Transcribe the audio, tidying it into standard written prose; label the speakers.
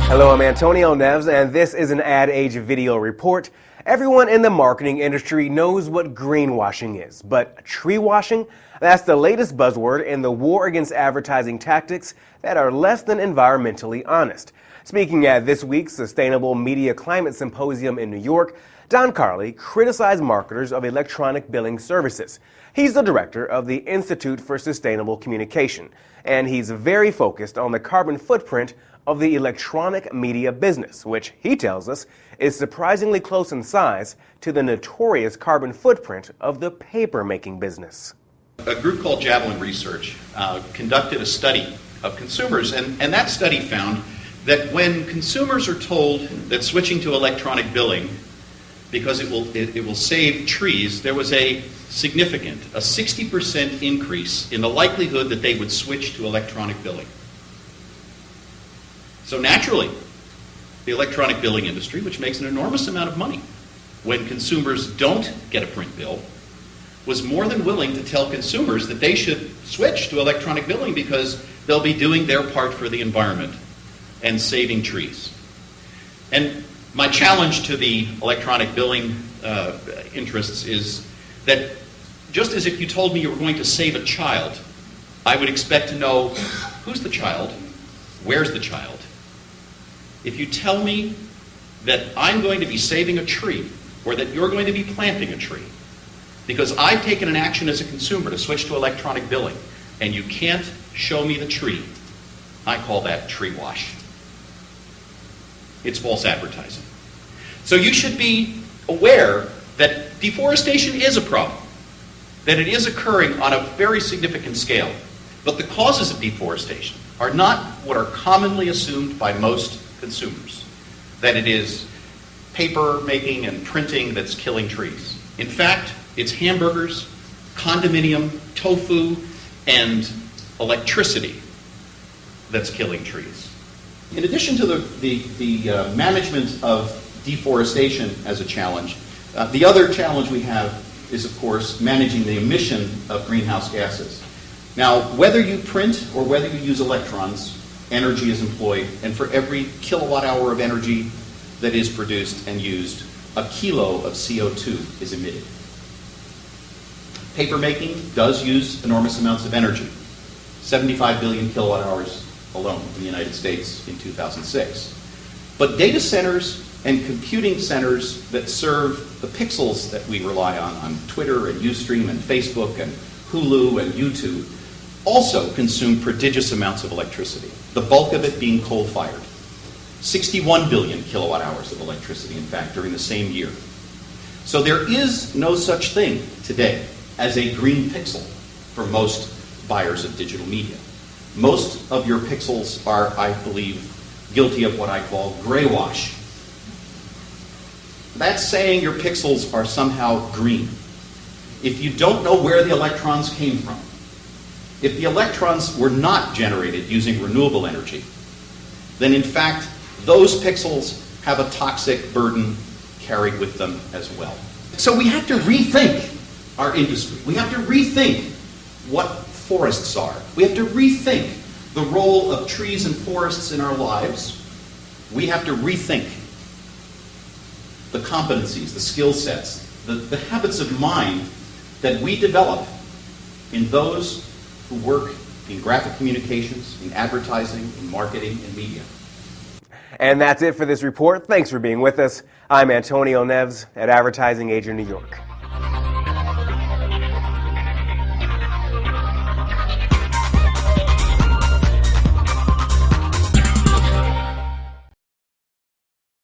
Speaker 1: Hello, I'm Antonio Neves, and this is an Ad Age video report. Everyone in the marketing industry knows what greenwashing is, but tree washing? That's the latest buzzword in the war against advertising tactics that are less than environmentally honest. Speaking at this week's Sustainable Media Climate Symposium in New York, Don Carley criticized marketers of electronic billing services. He's the director of the Institute for Sustainable Communication, and he's very focused on the carbon footprint of the electronic media business, which he tells us is surprisingly close in size to the notorious carbon footprint of the paper-making business.
Speaker 2: A group called Javelin Research conducted a study of consumers, and that study found that when consumers are told that switching to electronic billing, because it will save trees, there was a significant, a 60% increase in the likelihood that they would switch to electronic billing. So naturally, the electronic billing industry, which makes an enormous amount of money when consumers don't get a print bill, was more than willing to tell consumers that they should switch to electronic billing because they'll be doing their part for the environment and saving trees. And my challenge to the electronic billing interests is that just as if you told me you were going to save a child, I would expect to know who's the child, where's the child. If you tell me that I'm going to be saving a tree or that you're going to be planting a tree because I've taken an action as a consumer to switch to electronic billing and you can't show me the tree, I call that tree wash. It's false advertising. So you should be aware that deforestation is a problem, that it is occurring on a very significant scale. But the causes of deforestation are not what are commonly assumed by most consumers, that it is paper making and printing that's killing trees. In fact, it's hamburgers, condominium, tofu, and electricity that's killing trees. In addition to the management of deforestation as a challenge, the other challenge we have is, of course, managing the emission of greenhouse gases. Now, whether you print or whether you use electrons, energy is employed, and for every kilowatt hour of energy that is produced and used, a kilo of CO2 is emitted. Paper making does use enormous amounts of energy, 75 billion kilowatt hours alone in the United States in 2006. But data centers and computing centers that serve the pixels that we rely on Twitter and Ustream and Facebook and Hulu and YouTube, also consume prodigious amounts of electricity, the bulk of it being coal-fired. 61 billion kilowatt hours of electricity, in fact, during the same year. So there is no such thing today as a green pixel for most buyers of digital media. Most of your pixels are, I believe, guilty of what I call gray wash. That's saying your pixels are somehow green. If you don't know where the electrons came from, if the electrons were not generated using renewable energy, then in fact, those pixels have a toxic burden carried with them as well. So we have to rethink our industry. We have to rethink what forests are. We have to rethink the role of trees and forests in our lives. We have to rethink the competencies, the skill sets, the habits of mind that we develop in those who work in graphic communications, in advertising, in marketing, and media.
Speaker 1: And that's it for this report. Thanks for being with us. I'm Antonio Neves at Advertising Age in New York.